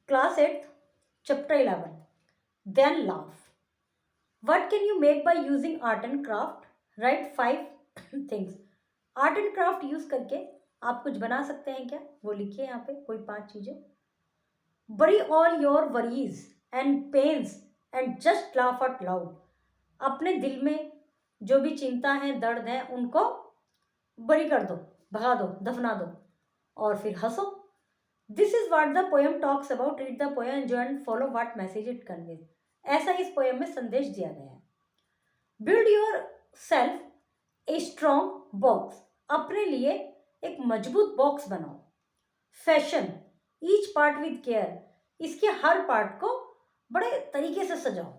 Class 8th, Chapter 11. Then laugh. What can you make by using art and craft? Write 5 things. Art and craft use करके आप कुछ बना सकते हैं क्या, वो लिखिए यहाँ पे कोई 5 चीजें. बरी all your worries and pains and just laugh out loud. अपने दिल में जो भी चिंता है, दर्द है, उनको बरी कर दो, भगा दो, दफना दो और फिर हंसो. This is what the poem talks about. Read the poem, enjoy and follow what message it conveys. ऐसा इस पोएम में संदेश दिया गया है. Build your self a strong box. अपने लिए एक मजबूत बॉक्स बनाओ. Fashion each part with care. इसके हर पार्ट को बड़े तरीके से सजाओ.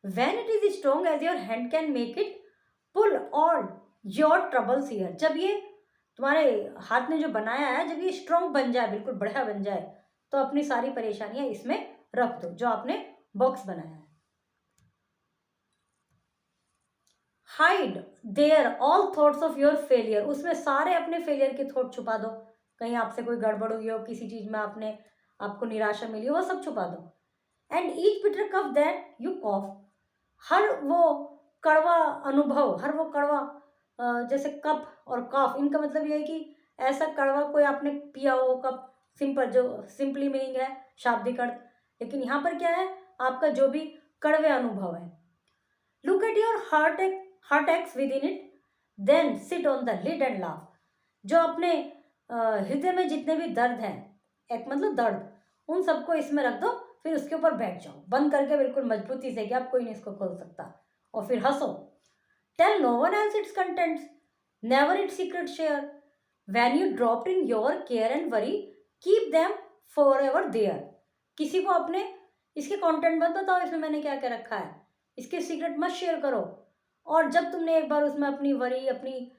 When it is strong as your hand can make it, pull all your troubles here. जब ये तुम्हारे हाथ ने जो बनाया है, जब ये स्ट्रॉन्ग बन जाए, बिल्कुल बढ़िया बन जाए, तो अपनी सारी परेशानियां इसमें रख दो जो आपने बॉक्स बनाया है. Hide there all thoughts of your failure. उसमें सारे अपने फेलियर के थॉट छुपा दो. कहीं आपसे कोई गड़बड़ हुई हो, किसी चीज में आपको निराशा मिली हो, वो सब छुपा दो. And each bitter cough that you cough. हर वो कड़वा अनुभव, हर वो कड़वा जैसे कप और कॉफ, इनका मतलब ये है कि ऐसा कड़वा कोई आपने पिया हो कप. सिंपल, जो सिंपली मीनिंग है शाब्दिक अर्थ, लेकिन यहाँ पर क्या है, आपका जो भी कड़वे अनुभव है. Look at your heart aches within it, then sit on the lid and laugh. जो अपने हृदय में जितने भी दर्द हैं, एक मतलब दर्द, उन सबको इसमें रख दो, फिर उसके ऊपर बैठ जाओ बंद करके बिल्कुल मजबूती से कि आप कोई नहीं इसको खोल सकता, और फिर हंसो. Tell no one else its contents, never its secret share. When you dropped in your care and worry, keep them for ever there. किसी को अपने इसके कंटेंट मत बताओ, इसमें मैंने क्या क्या रखा है, इसके सीक्रेट मत शेयर करो. और जब तुमने एक बार उसमें अपनी वरी अपनी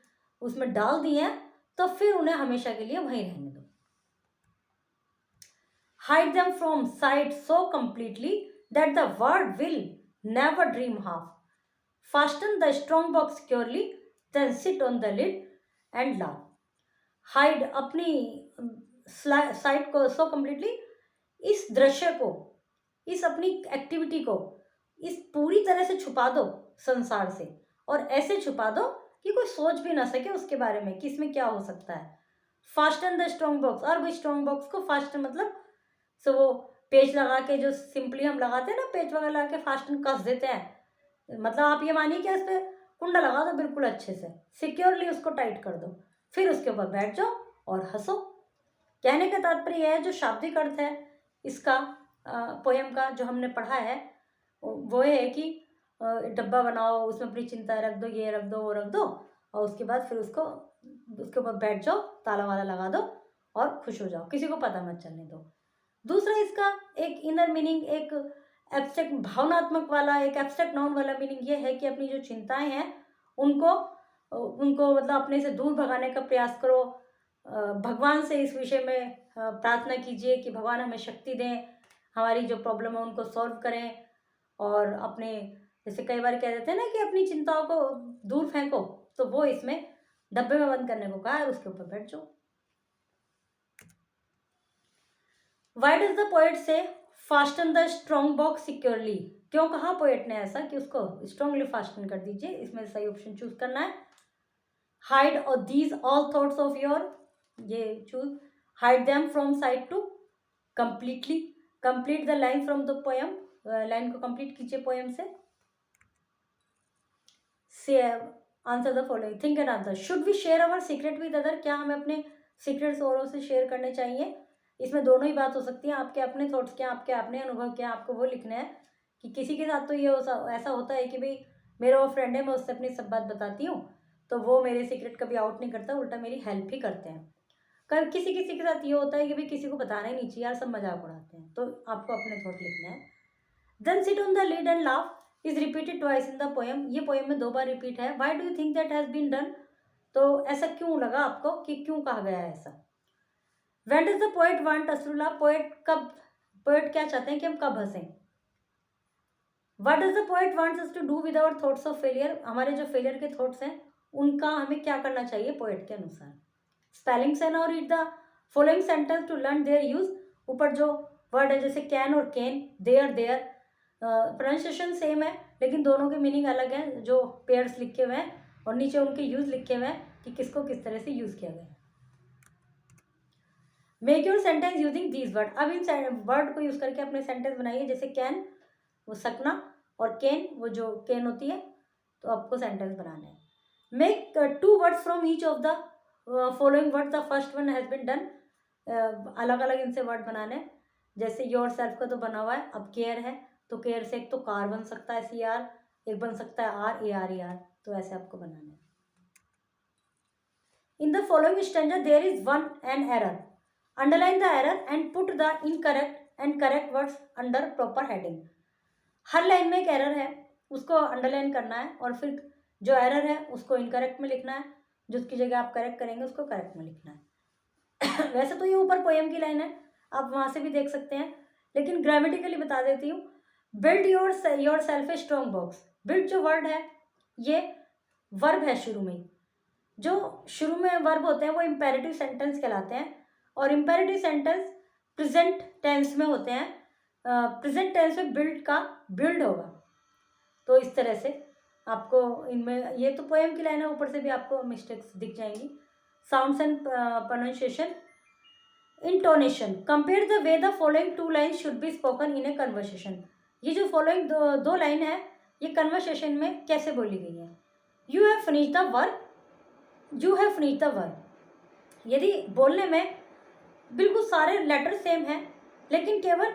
उसमें डाल दी है, तो फिर उन्हें हमेशा के लिए वहीं रहने दो. Hide them from sight so completely that the world will never dream half. Fasten the strong box securely, then sit on the lid and laugh. Hide अपनी साइट को सो कंप्लीटली, इस दृश्य को, इस अपनी एक्टिविटी को इस पूरी तरह से छुपा दो संसार से, और ऐसे छुपा दो कि कोई सोच भी ना सके उसके बारे में कि इसमें क्या हो सकता है. Fasten the strong box. और वो स्ट्रॉन्ग बॉक्स को फास्टन मतलब सो वो पेज लगा के, जो सिंपली हम लगाते हैं ना, पेज वगैरह लगा के फास्टन कस देते हैं, मतलब आप ये मानिए कि इस पर कुंडा लगा दो बिल्कुल अच्छे से, सिक्योरली उसको टाइट कर दो, फिर उसके ऊपर बैठ जाओ और हंसो. कहने का तात्पर्य है, जो शाब्दिक अर्थ है इसका पोएम का जो हमने पढ़ा है, वो है कि डब्बा बनाओ, उसमें अपनी चिंता रख दो, ये रख दो, वो रख दो, और उसके बाद फिर उसके ऊपर बैठ जाओ, ताला वाला लगा दो और खुश हो जाओ, किसी को पता मत चलने दो. दूसरा इसका एक इनर मीनिंग, एक एब्स्ट्रैक्ट भावनात्मक वाला, एक एब्स्ट्रैक्ट नाउन वाला मीनिंग ये है कि अपनी जो चिंताएं हैं उनको मतलब अपने से दूर भगाने का प्रयास करो. भगवान से इस विषय में प्रार्थना कीजिए कि भगवान हमें शक्ति दें, हमारी जो प्रॉब्लम है उनको सॉल्व करें. और अपने, जैसे कई बार कह देते हैं ना कि अपनी चिंताओं को दूर फेंको, तो वो इसमें डब्बे में बंद करने को कहा है, उसके ऊपर बैठ जाओ. Why does the poet say fasten the strong box securely? क्यों कहा पोएट ने ऐसा कि उसको स्ट्रांगली फास्टन कर दीजिए. इसमें सही ऑप्शन चूज करना है. हाइड और these all thoughts of your, ये choose. Hide them from side to completely. Complete the line from the poem. Line को कंप्लीट कीजिए पोएम से. से answer the following, think and answer. Should we share our secret with other. क्या हमें अपने secrets औरों से शेयर करने चाहिए. इसमें दोनों ही बात हो सकती है, आपके अपने थॉट्स क्या, आपके अपने अनुभव क्या, आपको वो लिखना है. कि किसी के साथ तो ये ऐसा होता है कि भाई मेरा वो फ्रेंड है, मैं उससे अपनी सब बात बताती हूँ, तो वो मेरे सीक्रेट कभी आउट नहीं करता, उल्टा मेरी हेल्प ही करते हैं. कभी किसी किसी के साथ ये होता है कि भाई किसी को बताना ही नहीं चाहिए यार, सब मजाक उड़ाते हैं, तो आपको अपने थॉट लिखना है. Then sit on the lid and laugh is repeated twice in the poem. ये पोएम में 2 बार रिपीट है. Why do you think that has been done. तो ऐसा क्यों लगा आपको, कि क्यों कहा गया है ऐसा. When does the poet want us to laugh? Poet क्या चाहते हैं कि हम कब हंसें. What does the poet wants us to do with our thoughts of failure? हमारे जो फेलियर के थॉट्स हैं उनका हमें क्या करना चाहिए पोएट के अनुसार. स्पेलिंग्स है ना, और read the following sentence to learn their use. ऊपर जो वर्ड है जैसे कैन और cane, there their, pronunciation same है लेकिन दोनों के मीनिंग अलग हैं, जो पेयर्स लिखे हुए हैं और नीचे उनके यूज लिखे हुए हैं कि किसको किस तरह से यूज किया गया है। Make your sentence using these word. अब इन वर्ड को यूज करके अपने सेंटेंस बनाइए। जैसे कैन वो सकना और केन वो जो केन होती है, तो आपको सेंटेंस बनाना है। Make 2 words from each of the following word. The first one has been done. अलग अलग इनसे वर्ड बनाने हैं। जैसे योर सेल्फ का तो बना हुआ है, अब केयर है तो केयर से एक तो कार बन सकता है CR, एक बन सकता है RARER, तो ऐसे आपको बनाना है। In the following stanza there is one an error. Underline the error and put the incorrect and correct words under proper heading. हर लाइन में एक एरर है, उसको अंडरलाइन करना है और फिर जो एरर है उसको इनकरेक्ट में लिखना है, जिसकी जगह आप करेक्ट करेंगे उसको करेक्ट में लिखना है। वैसे तो ये ऊपर पोएम की लाइन है, आप वहाँ से भी देख सकते हैं, लेकिन ग्रामेटिकली बता देती हूँ। Build your self a strong box. Build जो वर्ड है ये वर्ब है शुरू में। जो शुरू में वर्ब होते हैं वो इम्पेरेटिव सेंटेंस कहलाते हैं और इम्पेरेटिव सेंटेंस प्रेजेंट टेंस में होते हैं। प्रेजेंट टेंस में बिल्ड का बिल्ड होगा। तो इस तरह से आपको इनमें, ये तो पोएम की लाइन है, ऊपर से भी आपको मिस्टेक्स दिख जाएंगी। Sounds and pronunciation. Intonation. Compare the way the following 2 lines should be spoken in A conversation. ये जो फॉलोइंग दो लाइन है ये कन्वर्सेशन में कैसे बोली गई है। You have finish the work, you have finish the work. यदि बोलने में बिल्कुल सारे लेटर सेम हैं लेकिन केवल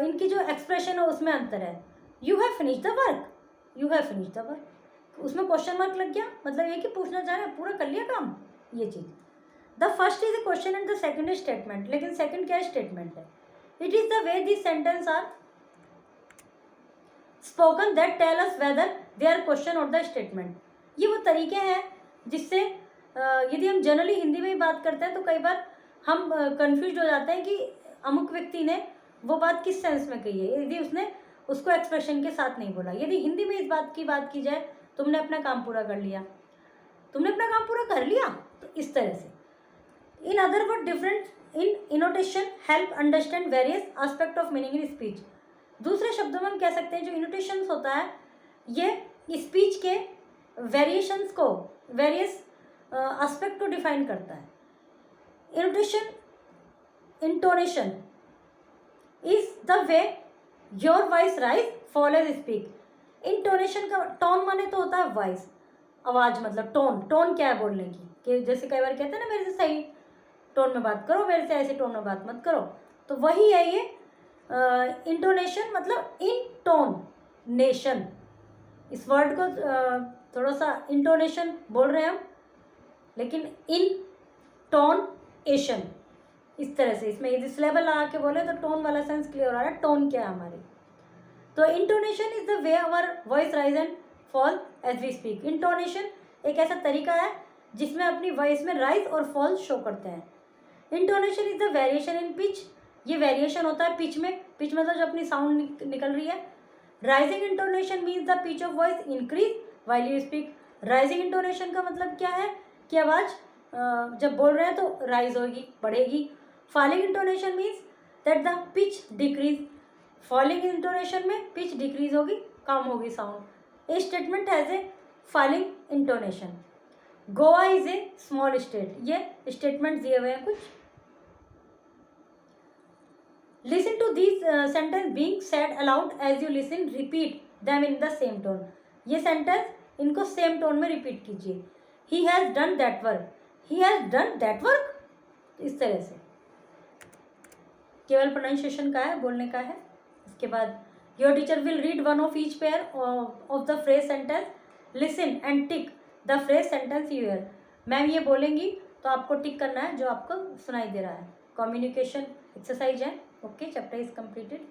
इनकी जो एक्सप्रेशन है उसमें अंतर है। You have finish the work, you have finish the work, उसमें क्वेश्चन मार्क लग गया, मतलब ये कि पूछना चाह रहे हैं पूरा कर लिया काम, ये चीज़। The first is a question and the second is statement. लेकिन सेकंड क्या स्टेटमेंट है। It is the way this sentence are spoken that tell us whether they are question और द स्टेटमेंट। ये वो तरीके हैं जिससे यदि हम जनरली हिंदी में ही बात करते हैं तो कई बार हम कंफ्यूज हो जाते हैं कि अमुक व्यक्ति ने वो बात किस सेंस में कही है, यदि उसने उसको एक्सप्रेशन के साथ नहीं बोला। यदि हिंदी में इस बात की जाए, तुमने अपना काम पूरा कर लिया, तुमने अपना काम पूरा कर लिया, तो इस तरह से। In other word different in intonation help understand various aspect of meaning in speech. दूसरे शब्दों में हम कह सकते हैं जो इनोटेशंस होता है ये स्पीच के वेरिएशंस को, वेरियस एस्पेक्ट को डिफाइन करता है। Intonation, intonation is the way your voice rise fall as speak. Intonation का टोन माने तो होता है वॉइस, आवाज़, मतलब टोन। टोन क्या है बोलने की, कि जैसे कई बार कहते हैं ना मेरे से सही टोन में बात करो, मेरे से ऐसे टोन में बात मत करो, तो वही है ये इंटोनेशन, मतलब इन टोन नेशन। इस वर्ड को थोड़ा सा इंटोनेशन बोल रहे हैं हम, लेकिन इन टोन एशन, इस तरह से। इसमें यदि सिलेबल लगा के बोले तो टोन वाला सेंस क्लियर हो रहा है, टोन क्या है हमारी। तो intonation is the way our voice rise and fall as we speak. Intonation एक ऐसा तरीका है जिसमें अपनी वॉइस में राइज और फॉल शो करते हैं। Intonation is the variation in pitch. ये वेरिएशन होता है पिच में। पिच मतलब जो अपनी साउंड निकल रही है। Rising intonation means the pitch of voice increase while you speak. Rising intonation का मतलब क्या है कि आवाज़ जब बोल रहे हैं तो राइज होगी, बढ़ेगी। Falling intonation means that the pitch decrease. Falling intonation में पिच डिक्रीज होगी, कम होगी sound. A statement has a falling intonation. Goa is a small state. ये स्टेटमेंट दिए हुए हैं कुछ। Listen to this sentence being said aloud as you listen, repeat them in the same tone. ये सेंटेंस इनको सेम टोन में repeat कीजिए। He has done that work, he has done that work, इस तरह से। केवल प्रोनाउंसिएशन का है, बोलने का है। इसके बाद your teacher will read one of each pair of the phrase sentence, listen and tick the phrase sentence you here. Ma'am ये बोलेंगी तो आपको टिक करना है जो आपको सुनाई दे रहा है। कम्युनिकेशन एक्सरसाइज है। Okay, chapter is completed.